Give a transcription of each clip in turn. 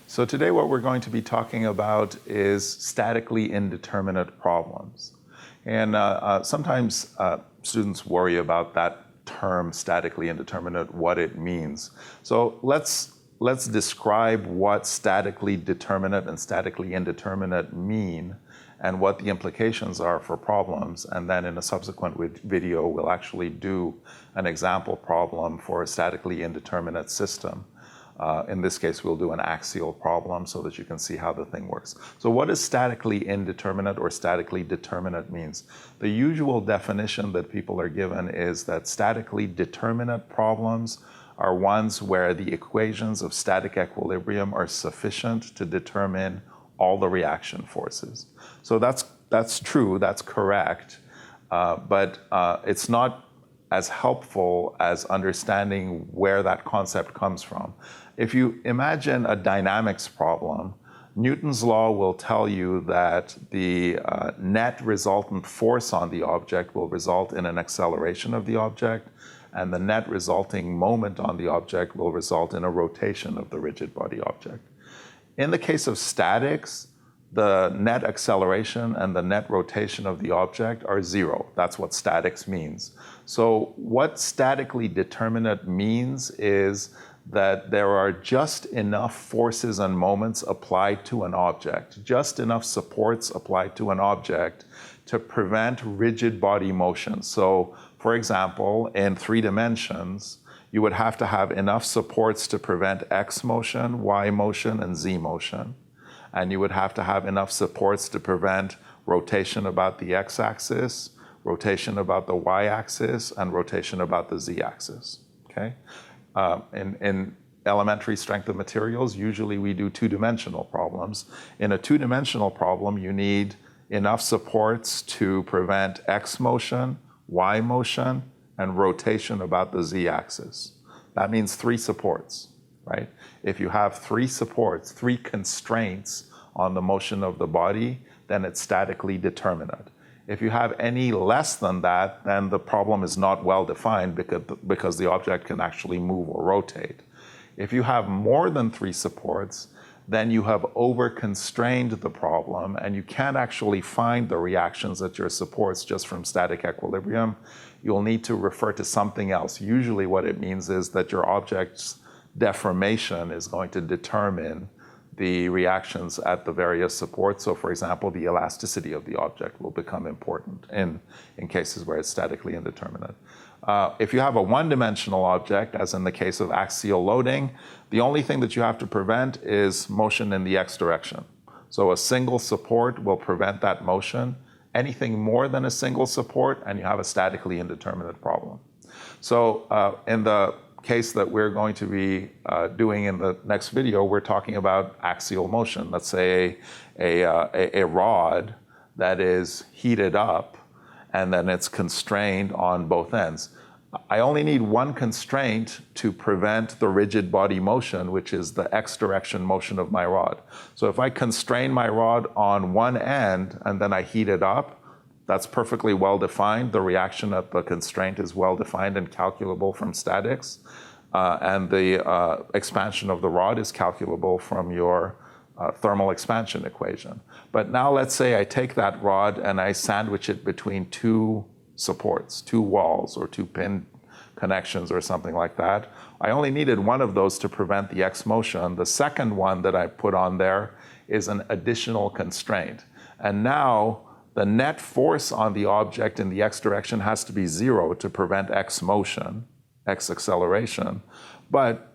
So today what we're going to be talking about is statically indeterminate problems. And sometimes students worry about that term, statically indeterminate, what it means. So let's describe what statically determinate and statically indeterminate mean and what the implications are for problems. And then in a subsequent video, we'll actually do an example problem for a statically indeterminate system. In this case, we'll do an axial problem so that you can see how the thing works. So what does statically indeterminate or statically determinate means? The usual definition that people are given is that statically determinate problems are ones where the equations of static equilibrium are sufficient to determine all the reaction forces. So that's true, that's correct, but it's not as helpful as understanding where that concept comes from. If you imagine a dynamics problem, Newton's law will tell you that the net resultant force on the object will result in an acceleration of the object, and the net resulting moment on the object will result in a rotation of the rigid body object. In the case of statics, the net acceleration and the net rotation of the object are zero. That's what statics means. So what statically determinate means is that there are just enough forces and moments applied to an object, just enough supports applied to an object to prevent rigid body motion. So, for example, in 3 dimensions, you would have to have enough supports to prevent X motion, Y motion, and Z motion. And you would have to have enough supports to prevent rotation about the x-axis, rotation about the y-axis, and rotation about the z-axis, okay? In elementary strength of materials, usually we do 2-dimensional problems. In a 2-dimensional problem, you need enough supports to prevent x motion, y motion, and rotation about the z-axis. That means 3 supports. Right? If you have 3 supports, 3 constraints on the motion of the body, then it's statically determinate. If you have any less than that, then the problem is not well defined because the object can actually move or rotate. If you have more than 3 supports, then you have over-constrained the problem and you can't actually find the reactions at your supports just from static equilibrium. You'll need to refer to something else. Usually what it means is that your object's deformation is going to determine the reactions at the various supports. So for example, the elasticity of the object will become important in cases where it's statically indeterminate. If you have a 1-dimensional object, as in the case of axial loading, the only thing that you have to prevent is motion in the x direction. So a single support will prevent that motion. Anything more than a single support, and you have a statically indeterminate problem. So in the case that we're going to be doing in the next video, we're talking about axial motion. Let's say a rod that is heated up and then it's constrained on both ends. I only need one constraint to prevent the rigid body motion, which is the x direction motion of my rod. So if I constrain my rod on one end and then I heat it up, that's perfectly well defined. The reaction at the constraint is well defined and calculable from statics. And the expansion of the rod is calculable from your thermal expansion equation. But now let's say I take that rod and I sandwich it between 2 supports, 2 walls or 2 pin connections or something like that. I only needed one of those to prevent the X motion. The second one that I put on there is an additional constraint. And now the net force on the object in the x direction has to be 0 to prevent x motion, x acceleration. But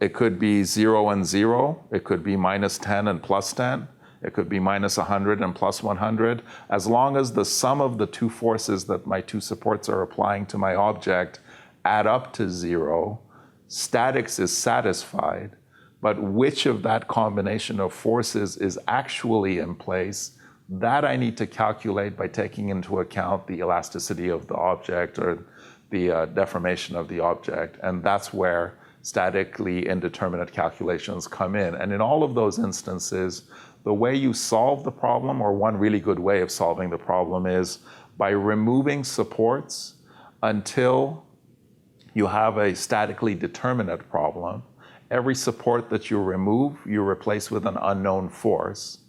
it could be 0 and 0. It could be -10 and +10. It could be -100 and +100. As long as the sum of the 2 forces that my 2 supports are applying to my object add up to 0, statics is satisfied. But which of that combination of forces is actually in place, that I need to calculate by taking into account the elasticity of the object or the deformation of the object. And that's where statically indeterminate calculations come in. And in all of those instances, the way you solve the problem, or one really good way of solving the problem, is by removing supports until you have a statically determinate problem. every support that you remove, you replace with an unknown force.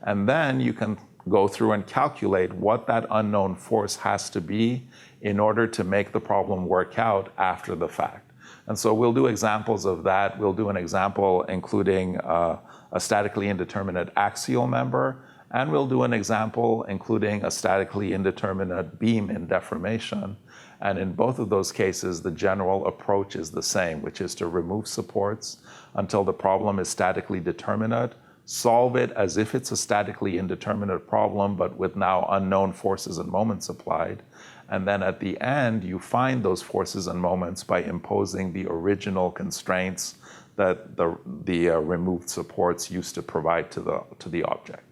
And then you can go through and calculate what that unknown force has to be in order to make the problem work out after the fact. And so we'll do examples of that. We'll do an example including a statically indeterminate axial member, and we'll do an example including a statically indeterminate beam in deformation. And in both of those cases, the general approach is the same, which is to remove supports until the problem is statically determinate, solve it as if it's a statically indeterminate problem, but with now unknown forces and moments applied. And then at the end, you find those forces and moments by imposing the original constraints that the removed supports used to provide to the object.